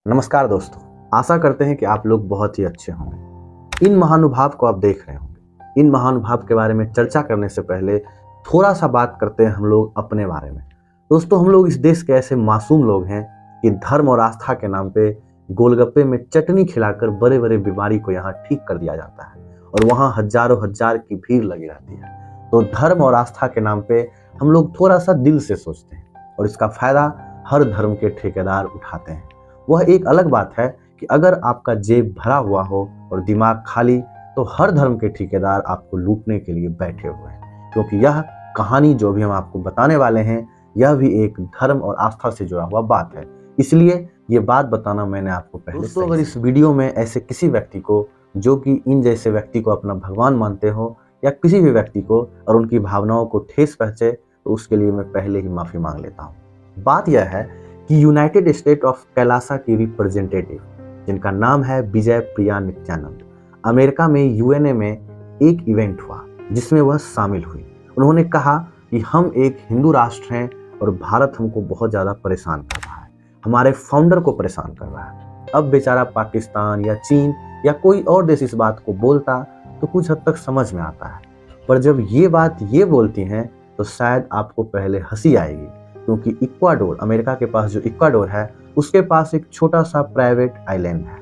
नमस्कार दोस्तों, आशा करते हैं कि आप लोग बहुत ही अच्छे होंगे। इन महानुभाव को आप देख रहे होंगे। इन महानुभाव के बारे में चर्चा करने से पहले थोड़ा सा बात करते हैं हम लोग अपने बारे में। दोस्तों, हम लोग इस देश के ऐसे मासूम लोग हैं कि धर्म और आस्था के नाम पे गोलगप्पे में चटनी खिलाकर बड़े बड़े बीमारी को यहाँ ठीक कर दिया जाता है और वहाँ हजारों हजार की भीड़ लगी रहती है। तो धर्म और आस्था के नाम पे हम लोग थोड़ा सा दिल से सोचते हैं और इसका फायदा हर धर्म के ठेकेदार उठाते हैं। वह एक अलग बात है कि अगर आपका जेब भरा हुआ हो और दिमाग खाली, तो हर धर्म के ठेकेदार आपको लूटने के लिए बैठे हुए हैं, क्योंकि यह कहानी जो भी हम आपको बताने वाले हैं यह भी एक धर्म और आस्था से जुड़ा हुआ बात है। इसलिए ये बात बताना मैंने आपको पहले। दोस्तों, अगर इस वीडियो में ऐसे किसी व्यक्ति को जो कि इन जैसे व्यक्ति को अपना भगवान मानते हो या किसी भी व्यक्ति को और उनकी भावनाओं को ठेस पहुंचे, तो उसके लिए मैं पहले ही माफी मांग लेता हूँ। बात यह है कि यूनाइटेड स्टेट ऑफ कैलासा की रिप्रेजेंटेटिव, जिनका नाम है विजय प्रिया नित्यानंद, अमेरिका में यूएनए में एक इवेंट हुआ जिसमें वह शामिल हुई। उन्होंने कहा कि हम एक हिंदू राष्ट्र हैं और भारत हमको बहुत ज़्यादा परेशान कर रहा है, हमारे फाउंडर को परेशान कर रहा है। अब बेचारा पाकिस्तान या चीन या कोई और देश इस बात को बोलता तो कुछ हद तक समझ में आता है, पर जब ये बात ये बोलती हैं तो शायद आपको पहले हंसी आएगी, क्योंकि इक्वाडोर, अमेरिका के पास जो इक्वाडोर है, उसके पास एक छोटा सा प्राइवेट आइलैंड है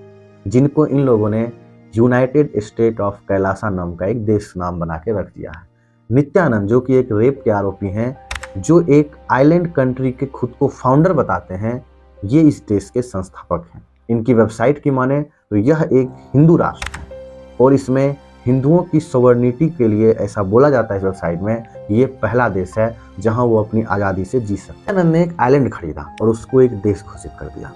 जिनको इन लोगों ने यूनाइटेड स्टेट ऑफ कैलासा नाम का एक देश नाम बना के रख दिया है। नित्यानंद, जो कि एक रेप के आरोपी हैं, जो एक आइलैंड कंट्री के खुद को फाउंडर बताते हैं, ये इस देश के संस्थापक हैं। इनकी वेबसाइट की माने तो यह एक हिंदू राष्ट्र है और इसमें हिंदुओं की सॉवरेनिटी के लिए ऐसा बोला जाता है इस वेबसाइट में, ये पहला देश है जहां वो अपनी आज़ादी से जी सकते हैं। ने एक आइलैंड खरीदा और उसको एक देश घोषित कर दिया।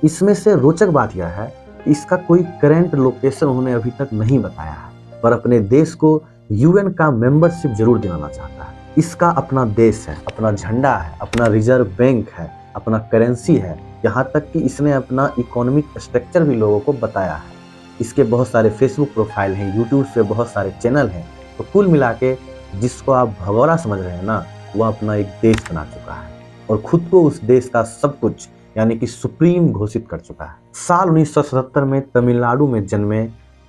इसमें से रोचक बात यह है कि इसका कोई करंट लोकेशन उन्होंने अभी तक नहीं बताया है, पर अपने देश को यूएन का मेंबरशिप जरूर दिलाना चाहता है। इसका अपना देश है, अपना झंडा है, अपना रिजर्व बैंक है, अपना करेंसी है, यहाँ तक कि इसने अपना इकोनॉमिक स्ट्रक्चर भी लोगों को बताया है। इसके बहुत सारे फेसबुक प्रोफाइल हैं, यूट्यूब पे बहुत सारे चैनल हैं। तो कुल मिला के जिसको आप भगोड़ा समझ रहे हैं ना, वह अपना एक देश बना चुका है और खुद को उस देश का सब कुछ यानी कि सुप्रीम घोषित कर चुका है। साल 1977 में तमिलनाडु में जन्मे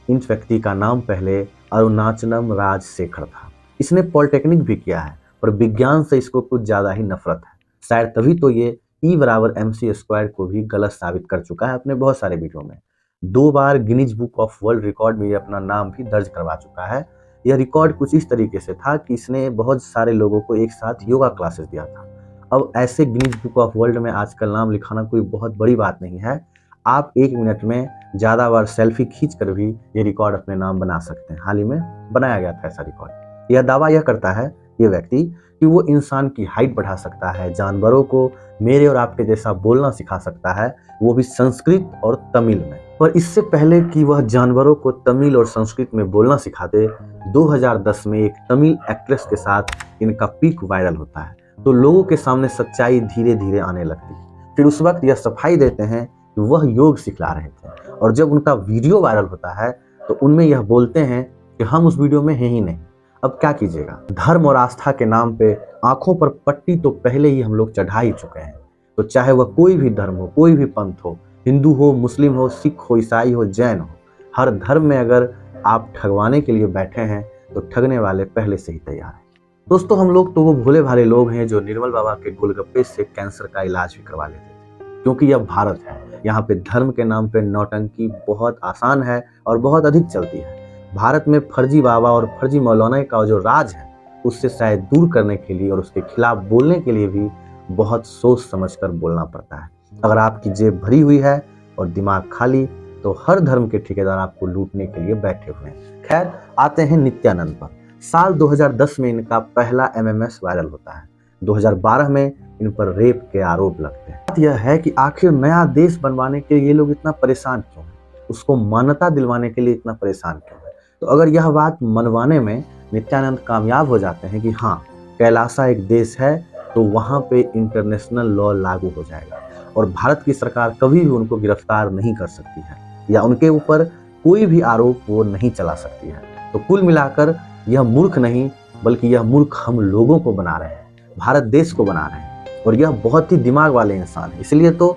इन व्यक्ति का नाम पहले अरुणाचलम राजशेखर था। इसने पॉलिटेक्निक भी किया है, पर विज्ञान से इसको कुछ ज़्यादा ही नफरत है। शायद तभी तो ये E=mc² को भी गलत साबित कर चुका है अपने बहुत सारे वीडियो में। 2 बार Guinness book of world record में ये अपना नाम भी दर्ज करवा चुका है। यह रिकॉर्ड कुछ इस तरीके से था कि इसने बहुत सारे लोगों को एक साथ योगा क्लासेस दिया था। अब ऐसे गिनीज बुक ऑफ वर्ल्ड में आजकल नाम लिखाना कोई बहुत बड़ी बात नहीं है। आप 1 मिनट में ज़्यादा बार सेल्फी खींच कर भी ये रिकॉर्ड अपने नाम बना सकते हैं। हाल ही में बनाया गया था ऐसा रिकॉर्ड। यह दावा यह करता है ये व्यक्ति कि वो इंसान की हाइट बढ़ा सकता है, जानवरों को मेरे और आपके जैसा बोलना सिखा सकता है, वो भी संस्कृत और तमिल में। पर इससे पहले कि वह जानवरों को तमिल और संस्कृत में बोलना सिखाते, 2010 में एक तमिल एक्ट्रेस के साथ इनका पीक वायरल होता है, तो लोगों के सामने सच्चाई धीरे धीरे आने लगती है। फिर उस वक्त यह सफाई देते हैं कि वह योग सिखला रहे थे, और जब उनका वीडियो वायरल होता है तो उनमें यह बोलते हैं कि हम उस वीडियो में हैं ही नहीं। अब क्या कीजिएगा, धर्म और आस्था के नाम पे आंखों पर पट्टी तो पहले ही हम लोग चढ़ा ही चुके हैं। तो चाहे वह कोई भी धर्म हो, कोई भी पंथ हो, हिंदू हो, मुस्लिम हो, सिख हो, ईसाई हो, जैन हो, हर धर्म में अगर आप ठगवाने के लिए बैठे हैं तो ठगने वाले पहले से ही तैयार हैं। दोस्तों, हम लोग तो वो भोले भाले लोग हैं जो निर्मल बाबा के गोलगप्पे से कैंसर का इलाज भी करवा लेते थे, क्योंकि यह भारत है। यहाँ पे धर्म के नाम पे नौटंकी बहुत आसान है और बहुत अधिक चलती है। भारत में फर्जी बाबा और फर्जी मौलाना का जो राज है, उससे शायद दूर करने के लिए और उसके खिलाफ बोलने के लिए भी बहुत सोच समझकर बोलना पड़ता है। अगर आपकी जेब भरी हुई है और दिमाग खाली, तो हर धर्म के ठेकेदार आपको लूटने के लिए बैठे हुए हैं। खैर, आते हैं नित्यानंद पर। साल 2010 में इनका पहला MMS वायरल होता है। 2012 में इन पर रेप के आरोप लगते हैं। बात यह है कि आखिर नया देश बनवाने के लिए ये लोग इतना परेशान क्यों हैं, उसको मान्यता दिलवाने के लिए इतना परेशान क्यों है। तो अगर यह बात मनवाने में नित्यानंद कामयाब हो जाते हैं कि हाँ, कैलासा एक देश है, तो वहाँ पे इंटरनेशनल लॉ लागू हो जाएगा और भारत की सरकार कभी भी उनको गिरफ्तार नहीं कर सकती है या उनके ऊपर कोई भी आरोप वो नहीं चला सकती है। तो कुल मिलाकर यह मूर्ख नहीं, बल्कि यह मूर्ख हम लोगों को बना रहे हैं, भारत देश को बना रहे हैं, और यह बहुत ही दिमाग वाले इंसान है। इसलिए तो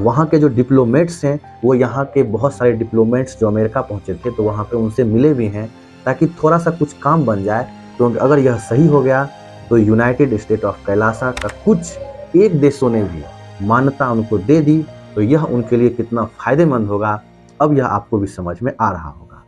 वहाँ के जो डिप्लोमेट्स हैं वो यहाँ के बहुत सारे डिप्लोमेट्स जो अमेरिका पहुँचे थे तो वहाँ पे उनसे मिले भी हैं ताकि थोड़ा सा कुछ काम बन जाए। क्योंकि अगर यह सही हो गया तो यूनाइटेड स्टेट ऑफ कैलासा का कुछ एक देशों ने भी मान्यता उनको दे दी तो यह उनके लिए कितना फायदेमंद होगा अब यह आपको भी समझ में आ रहा होगा।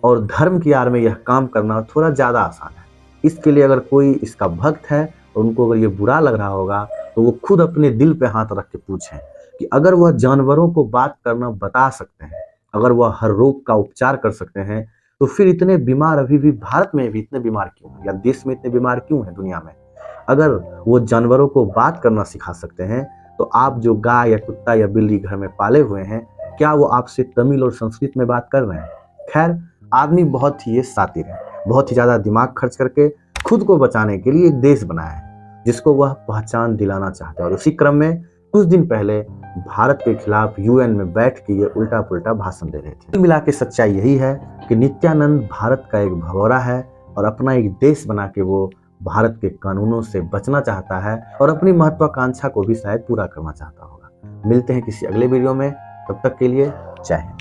और धर्म की आड़ में यह काम करना थोड़ा ज़्यादा आसान है। इसके लिए अगर कोई इसका भक्त है और उनको अगर ये बुरा लग रहा होगा तो वो खुद अपने दिल पे हाथ रख के पूछें कि अगर वह जानवरों को बात करना बता सकते हैं, अगर वह हर रोग का उपचार कर सकते हैं तो फिर इतने बीमार अभी भी भारत में भी इतने बीमार क्यों हैं या देश में इतने बीमार क्यों हैं दुनिया में। अगर वो जानवरों को बात करना सिखा सकते हैं तो आप जो गाय या कुत्ता या बिल्ली घर में पाले हुए हैं क्या वो आपसे तमिल और संस्कृत में बात कर रहे हैं। खैर आदमी बहुत ही ये शातिर है, बहुत ही ज़्यादा दिमाग खर्च करके खुद को बचाने के लिए एक देश बनाया है जिसको वह पहचान दिलाना चाहते हैं। और उसी क्रम में कुछ दिन पहले भारत के खिलाफ यूएन में बैठ के ये उल्टा पुल्टा भाषण दे रहे थे। कुल मिला के सच्चाई यही है कि नित्यानंद भारत का एक भगोड़ा है और अपना एक देश बना के वो भारत के कानूनों से बचना चाहता है और अपनी महत्वाकांक्षा को भी शायद पूरा करना चाहता होगा। मिलते हैं किसी अगले वीडियो में, तब तक के लिए जय हिंद।